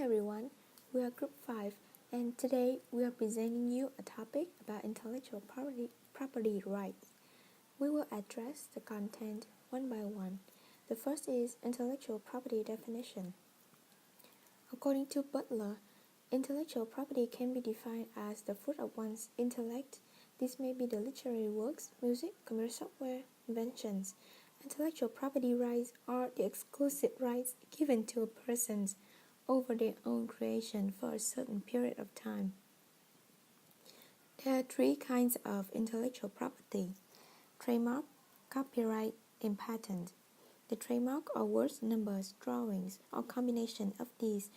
everyone, we are Group 5 and today we are presenting you a topic about intellectual property rights. We will address the content one by one. The first is intellectual property definition. According to Butler, intellectual property can be defined as the fruit of one's intellect. This may be the literary works, music, computer software, inventions. Intellectual property rights are the exclusive rights given to a person over their own creation for a certain period of time. There are three kinds of intellectual property: trademark, copyright, and patent. The trademark are words, numbers, drawings, or combination of these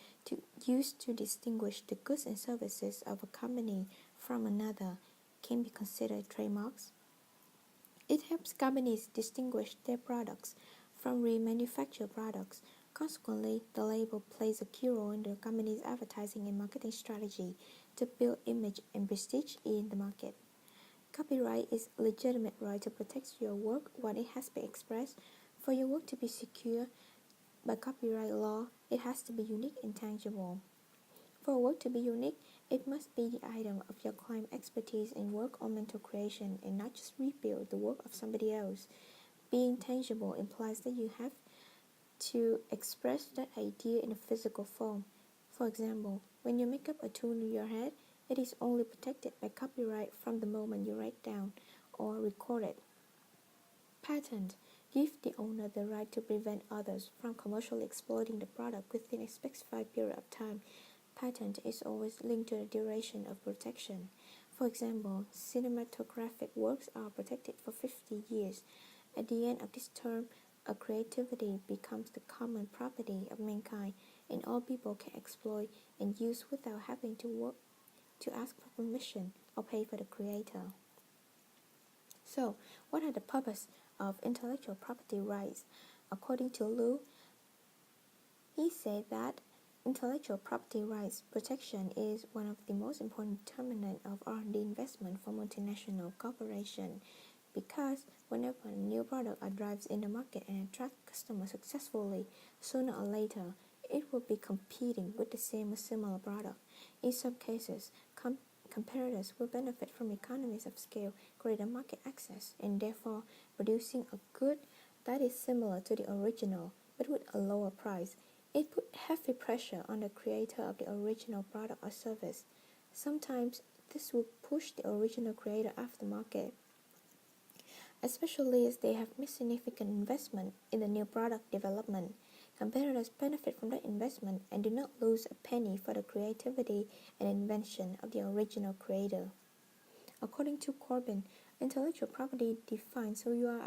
used to distinguish the goods and services of a company from another can be considered trademarks. It helps companies distinguish their products from remanufactured products. Consequently, the label plays a key role in the company's advertising and marketing strategy to build image and prestige in the market. Copyright is a legitimate right to protect your work when it has been expressed. For your work to be secure by copyright law, it has to be unique and tangible. For a work to be unique, it must be the item of your client's expertise in work or mental creation and not just rebuild the work of somebody else. Being tangible implies that you have to express that idea in a physical form. For example, when you make up a tune in your head, it is only protected by copyright from the moment you write down or record it. Patent gives the owner the right to prevent others from commercially exploiting the product within a specified period of time. Patent is always linked to the duration of protection. For example, cinematographic works are protected for 50 years. At the end of this term, a creativity becomes the common property of mankind, and all people can exploit and use without having to ask for permission or pay for the creator. So, what are the purpose of intellectual property rights? According to Liu, he said that intellectual property rights protection is one of the most important determinants of R&D investment for multinational corporations, because whenever a new product arrives in the market and attracts customers successfully, sooner or later, it will be competing with the same or similar product. In some cases, competitors will benefit from economies of scale, greater market access, and therefore producing a good that is similar to the original but with a lower price. It put heavy pressure on the creator of the original product or service. Sometimes this will push the original creator off the market, especially as they have made significant investment in the new product development. Competitors benefit from that investment and do not lose a penny for the creativity and invention of the original creator. According to Corbin, intellectual property defines who you are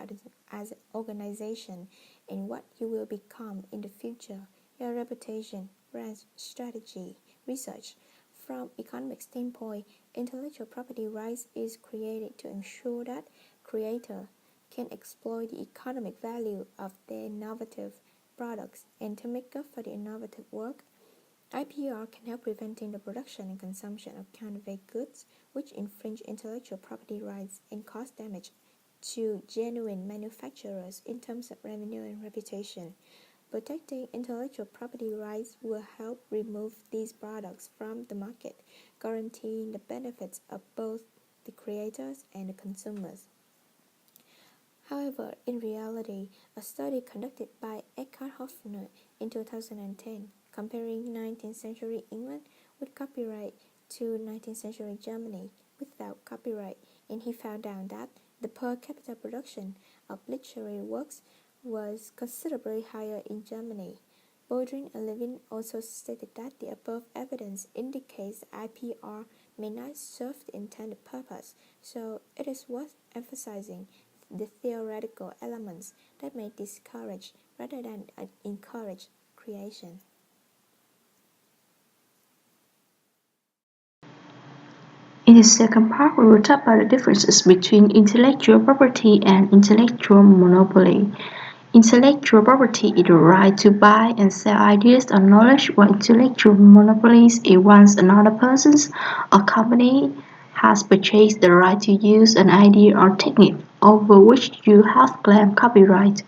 as an organization and what you will become in the future. Your reputation, brand strategy, research. From economic standpoint, intellectual property rights is created to ensure that creator can exploit the economic value of their innovative products, and to make up for the innovative work, IPR can help preventing the production and consumption of counterfeit goods which infringe intellectual property rights and cause damage to genuine manufacturers in terms of revenue and reputation. Protecting intellectual property rights will help remove these products from the market, guaranteeing the benefits of both the creators and the consumers. However, in reality, a study conducted by Eckhard Hofner in 2010, comparing 19th century England with copyright to 19th century Germany without copyright, and he found out that the per capita production of literary works was considerably higher in Germany. Baldwin and Levin also stated that the above evidence indicates IPR may not serve the intended purpose, so it is worth emphasizing the theoretical elements that may discourage rather than encourage creation. In the second part, we will talk about the differences between intellectual property and intellectual monopoly. Intellectual property is the right to buy and sell ideas or knowledge, while intellectual monopolies is once another person or company has purchased the right to use an idea or technique over which you have claimed copyright.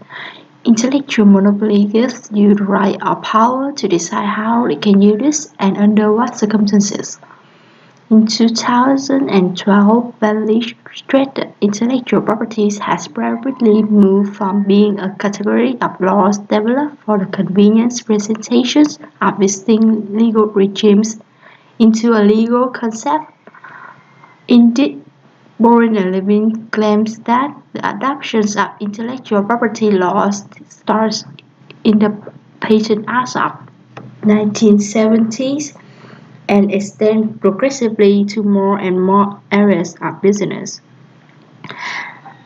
Intellectual monopoly gives you the right or power to decide how they can use it and under what circumstances. In 2012, value-traded intellectual property has rapidly moved from being a category of laws developed for the convenience presentations of distinct legal regimes into a legal concept. Indeed, Boren and Levin claims that the adoption of intellectual property laws starts in the Patent Act of 1970s and extend progressively to more and more areas of business.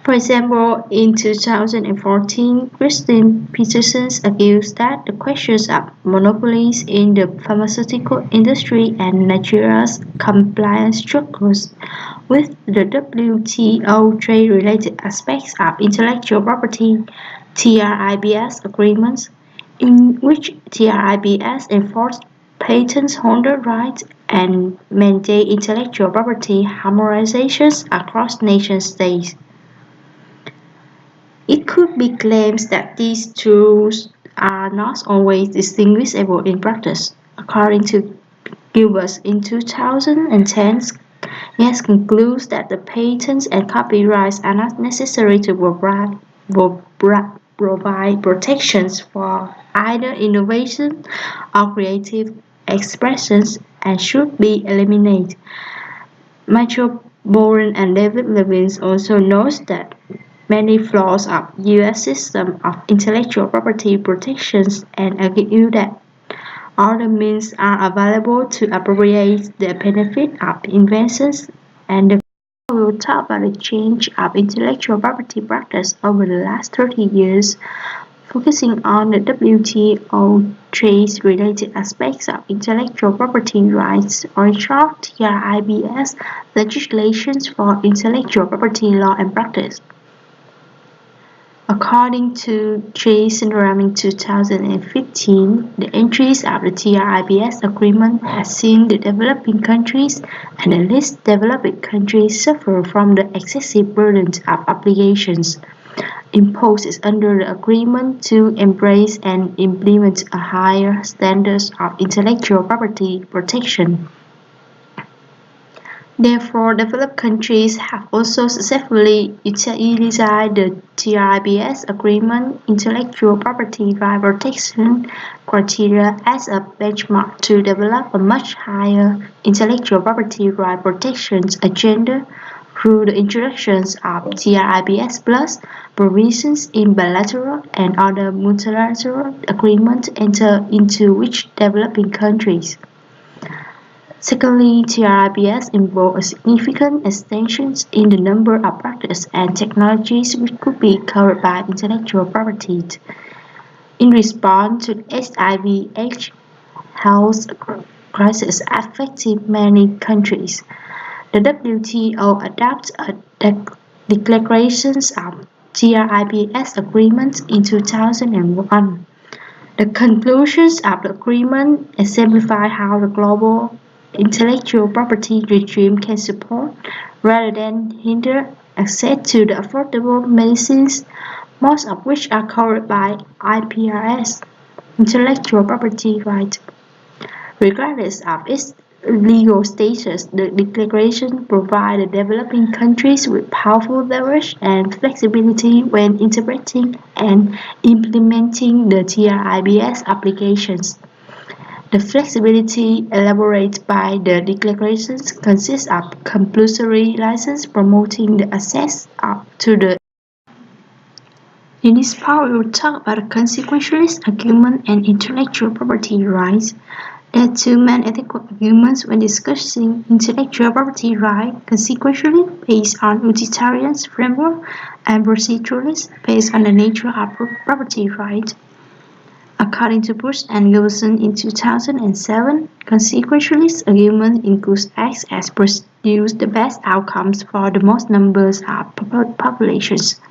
For example, in 2014, Christine Peterson argues that the questions of monopolies in the pharmaceutical industry and Nigeria's compliance struggles with the WTO trade-related aspects of intellectual property (TRIPS) agreements, in which TRIPS enforce patent holder rights and mandate intellectual property harmonizations across nation-states. It could be claimed that these tools are not always distinguishable in practice. According to Gilbert in 2010, IES concludes that the patents and copyrights are not necessary to provide protections for either innovation or creative expressions and should be eliminated. Michael Boren and David Levin also notes that many flaws of U.S. system of intellectual property protections and argue that other means are available to appropriate the benefit of inventions and the will talk about the change of intellectual property practice over the last 30 years, focusing on the WTO trade-related aspects of intellectual property rights, or short TRIPS, legislations for intellectual property law and practice. According to Jason Ram in 2015, the entries of the TRIPS agreement has seen the developing countries and the least developed countries suffer from the excessive burden of obligations imposed under the agreement to embrace and implement a higher standards of intellectual property protection. Therefore, developed countries have also successfully utilized the TRIPS agreement intellectual property right protection criteria as a benchmark to develop a much higher intellectual property right protection agenda through the introduction of TRIPS Plus provisions in bilateral and other multilateral agreements entered into with developing countries. Secondly, TRIPS involve a significant extension in the number of practices and technologies which could be covered by intellectual property. In response to the HIV/AIDS health crisis affecting many countries, the WTO adopted a declaration of TRIPS agreement in 2001. The conclusions of the agreement exemplify how the global intellectual property regime can support, rather than hinder, access to the affordable medicines, most of which are covered by IPRs, intellectual property rights. Regardless of its legal status, the declaration provides the developing countries with powerful leverage and flexibility when interpreting and implementing the TRIPS applications. The flexibility elaborated by the declarations consists of compulsory license promoting the access to the. In this part, we will talk about the consequentialist argument and intellectual property rights. There are two main ethical arguments when discussing intellectual property rights: consequentialist, based on utilitarian framework, and proceduralist, based on the nature of property rights. According to Bush and Gilson in 2007, consequentialist argument includes acts as produce the best outcomes for the most numbers of populations.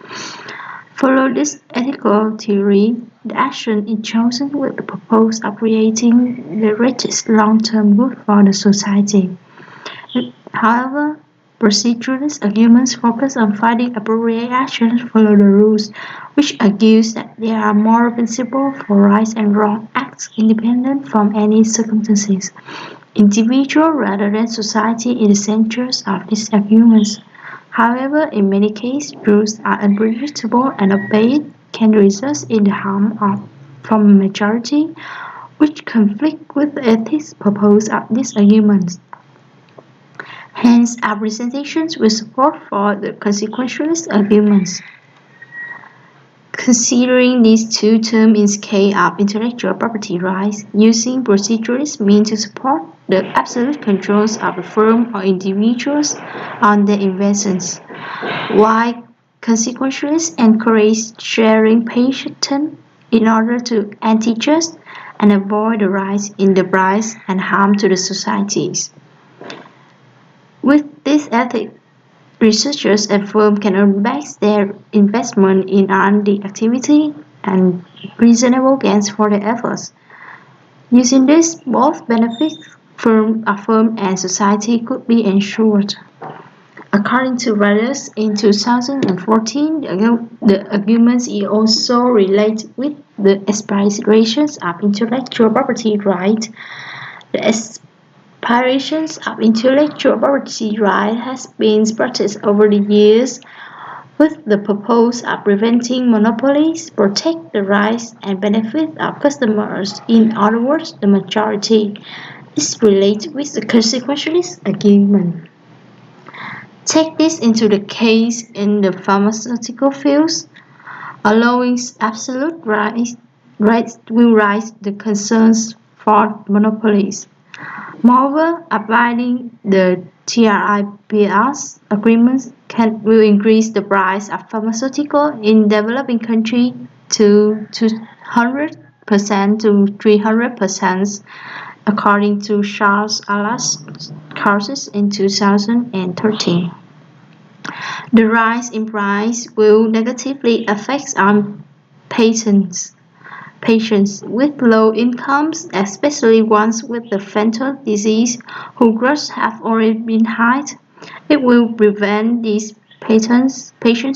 Follow this ethical theory, the action is chosen with the purpose of creating the greatest long-term good for the society. However, Proceduralist arguments focus on finding appropriate actions follow the rules, which argues that there are moral principles for right and wrong acts independent from any circumstances. Individual rather than society is the center of these arguments. However, in many cases, rules are unpredictable and obeyed can result in the harm from a majority, which conflict with the ethics purpose of these arguments. Hence, our presentations will support for the consequentialist arguments. Considering these two terms in scale of intellectual property rights, using proceduralist means to support the absolute controls of a firm or individuals on their inventions, while consequentialists encourage sharing patent in order to anti-just and avoid the rise in the price and harm to the societies. With this ethic, researchers and firms can earn back their investment in R&D activity and reasonable gains for their efforts. Using this, both benefits a firm and society could be ensured. According to Reuters, in 2014, the arguments also relate with the aspirations of intellectual property rights. The aspirations of intellectual property rights has been practiced over the years with the purpose of preventing monopolies, protect the rights and benefits of customers. In other words, the majority. This relates with the consequentialist argument. Take this into the case in the pharmaceutical fields, allowing absolute rights will raise the concerns for monopolies. Moreover, applying the TRIPS agreements will increase the price of pharmaceuticals in developing countries to 200% to 300%, according to Charles Alas courses in 2013. The rise in price will negatively affect patients with low incomes, especially ones with the fatal disease whose gross have already been high. It will prevent these patients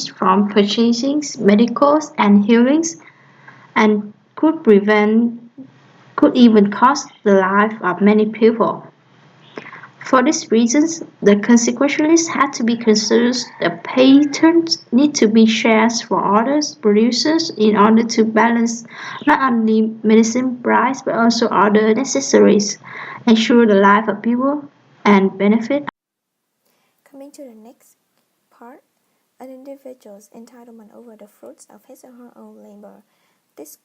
from purchasing medicals and healings and could even cost the life of many people. For these reasons, the consequentialists had to be considered that patents need to be shared for other producers in order to balance not only medicine price but also other necessaries, ensure the life of people, and benefit. Coming to the next part, an individual's entitlement over the fruits of his or her own labor. This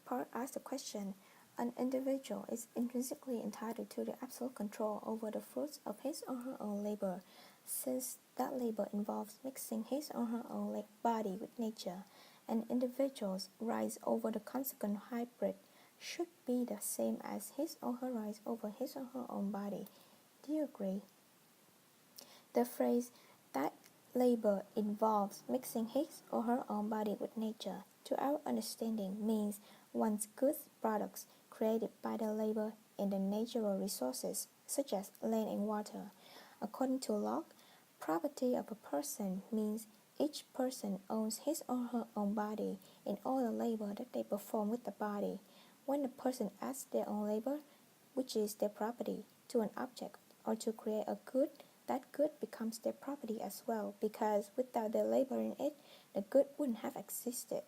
part asks the question: an individual is intrinsically entitled to the absolute control over the fruits of his or her own labor, since that labor involves mixing his or her own body with nature. An individual's rights over the consequent hybrid should be the same as his or her rights over his or her own body. Do you agree? The phrase that labor involves mixing his or her own body with nature, to our understanding, means one's goods products created by the labor in the natural resources, such as land and water. According to Locke, property of a person means each person owns his or her own body and all the labor that they perform with the body. When a person adds their own labor, which is their property, to an object or to create a good, that good becomes their property as well, because without their labor in it, the good wouldn't have existed.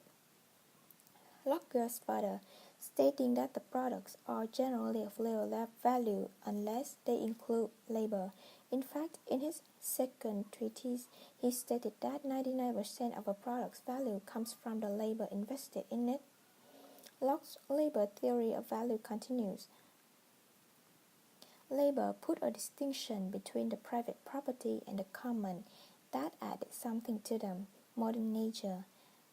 Locke goes further, stating that the products are generally of little value unless they include labor. In fact, in his second treatise, he stated that 99% of a product's value comes from the labor invested in it. Locke's labor theory of value continues. Labor put a distinction between the private property and the common that added something to them, more than nature,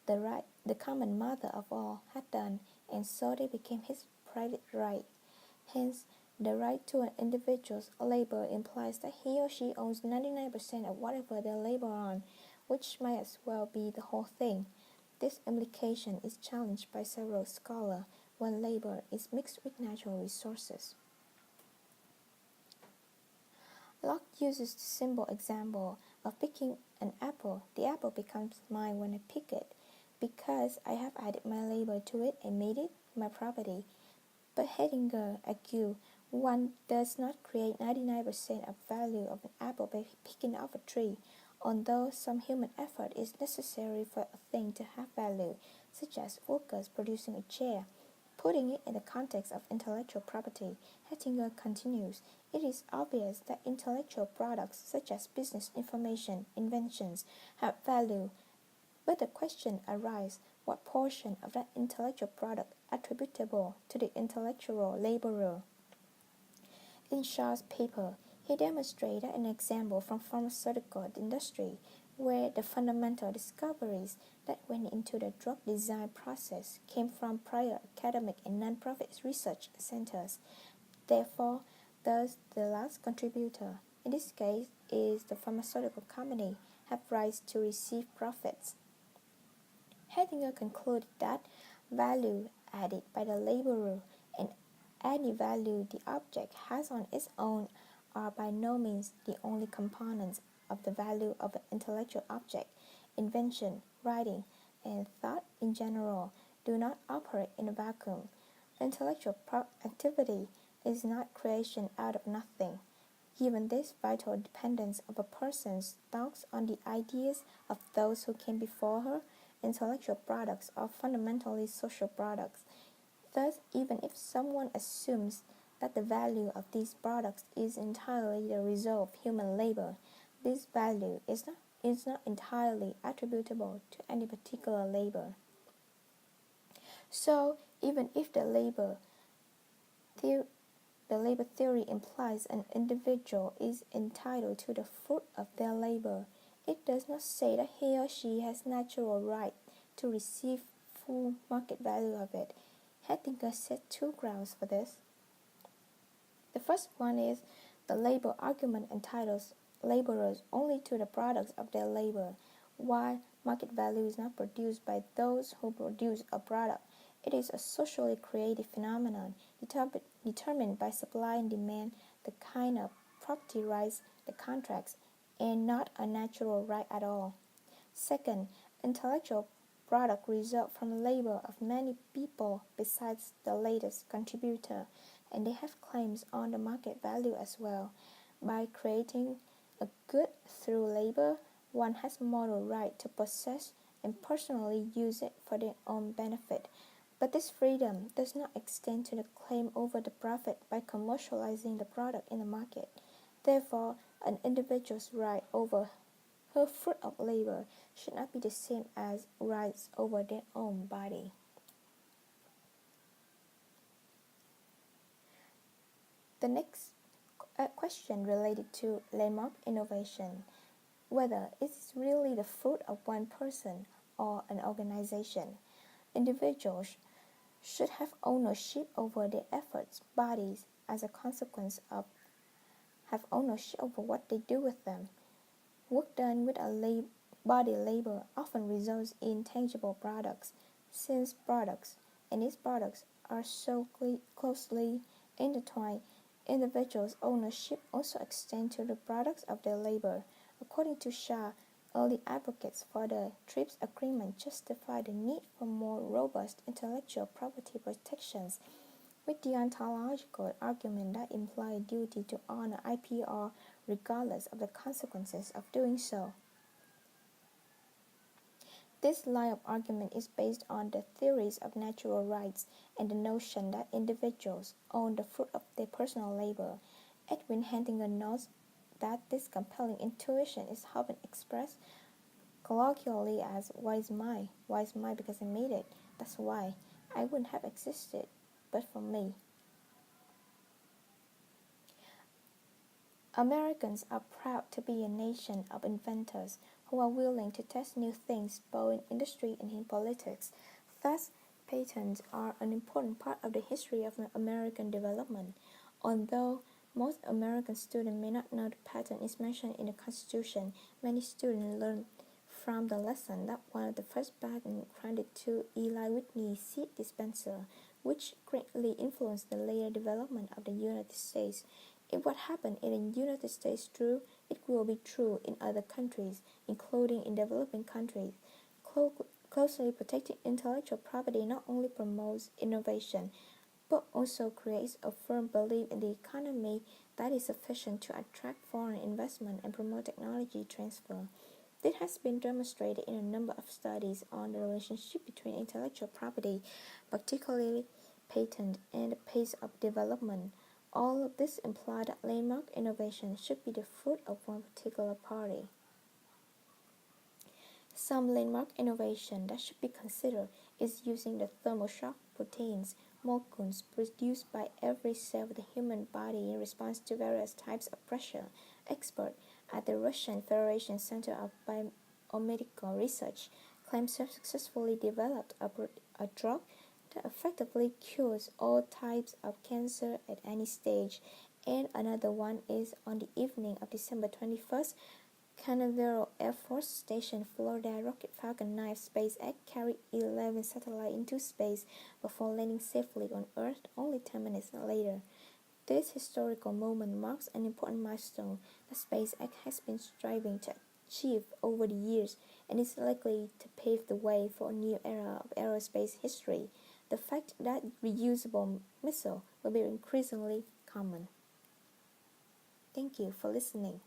the common mother of all, had done, and so they became his private right. Hence, the right to an individual's labor implies that he or she owns 99% of whatever they labor on, which might as well be the whole thing. This implication is challenged by several scholars when labor is mixed with natural resources. Locke uses the simple example of picking an apple. The apple becomes mine when I pick it. Because I have added my labor to it and made it my property. But Hedinger argued one does not create 99% of value of an apple by picking off a tree, although some human effort is necessary for a thing to have value, such as workers producing a chair. Putting it in the context of intellectual property, Hettinger continues, it is obvious that intellectual products such as business information, inventions, have value, but the question arises, what portion of that intellectual product attributable to the intellectual laborer? In Shaw's paper, he demonstrated an example from pharmaceutical industry where the fundamental discoveries that went into the drug design process came from prior academic and non-profit research centers. Therefore, thus the last contributor, in this case is the pharmaceutical company, have rights to receive profits. Hedinger concluded that value added by the laborer and any value the object has on its own are by no means the only components of the value of an intellectual object. Invention, writing, and thought in general do not operate in a vacuum. Intellectual activity is not creation out of nothing. Given this vital dependence of a person's thoughts on the ideas of those who came before her, intellectual products are fundamentally social products. Thus, even if someone assumes that the value of these products is entirely the result of human labor, this value is not entirely attributable to any particular labor. So, even if the labor theory implies an individual is entitled to the fruit of their labor, it does not say that he or she has natural right to receive full market value of it. Hettinger set two grounds for this. The first one is the labor argument entitles laborers only to the products of their labor, while market value is not produced by those who produce a product. It is a socially created phenomenon determined by supply and demand, the kind of property rights, the contracts, and not a natural right at all. Second, intellectual product result from labor of many people besides the latest contributor, and they have claims on the market value as well. By creating a good through labor, one has moral right to possess and personally use it for their own benefit. But this freedom does not extend to the claim over the profit by commercializing the product in the market. Therefore, an individual's right over her fruit of labor should not be the same as rights over their own body. The next question related to landmark innovation, whether it is really the fruit of one person or an organization. Individuals should have ownership over their efforts, bodies, as a consequence of have ownership over what they do with them. Work done with a body labor often results in tangible products, since products, and these products are so closely intertwined. Individuals' ownership also extends to the products of their labor. According to Shaw, early advocates for the TRIPS agreement justify the need for more robust intellectual property protections with the ontological argument that imply a duty to honor IPR regardless of the consequences of doing so. This line of argument is based on the theories of natural rights and the notion that individuals own the fruit of their personal labor. Edwin Hedinger notes that this compelling intuition is often expressed colloquially as why is mine? Why is mine because I made it? That's why. I wouldn't have existed but for me. Americans are proud to be a nation of inventors who are willing to test new things both in industry and in politics. Thus, patents are an important part of the history of American development. Although most American students may not know the patent is mentioned in the Constitution, many students learn from the lesson that one of the first patents granted to Eli Whitney seed dispenser, which greatly influenced the later development of the United States. If what happened in the United States is true, it will be true in other countries, including in developing countries. Closely protecting intellectual property not only promotes innovation, but also creates a firm belief in the economy that is sufficient to attract foreign investment and promote technology transfer. This has been demonstrated in a number of studies on the relationship between intellectual property, particularly patent, and the pace of development. All of this imply that landmark innovation should be the fruit of one particular party. Some landmark innovation that should be considered is using the thermal shock proteins, molecules produced by every cell of the human body in response to various types of pressure. Experts at the Russian Federation Center of Biomedical Research claim to have successfully developed a drug that effectively cures all types of cancer at any stage. And another one is on the evening of December 21st, Canaveral Air Force Station, Florida, rocket Falcon 9 SpaceX carried 11 satellites into space before landing safely on Earth only 10 minutes later. This historical moment marks an important milestone that SpaceX has been striving to achieve over the years and is likely to pave the way for a new era of aerospace history. The fact that reusable missiles will be increasingly common. Thank you for listening.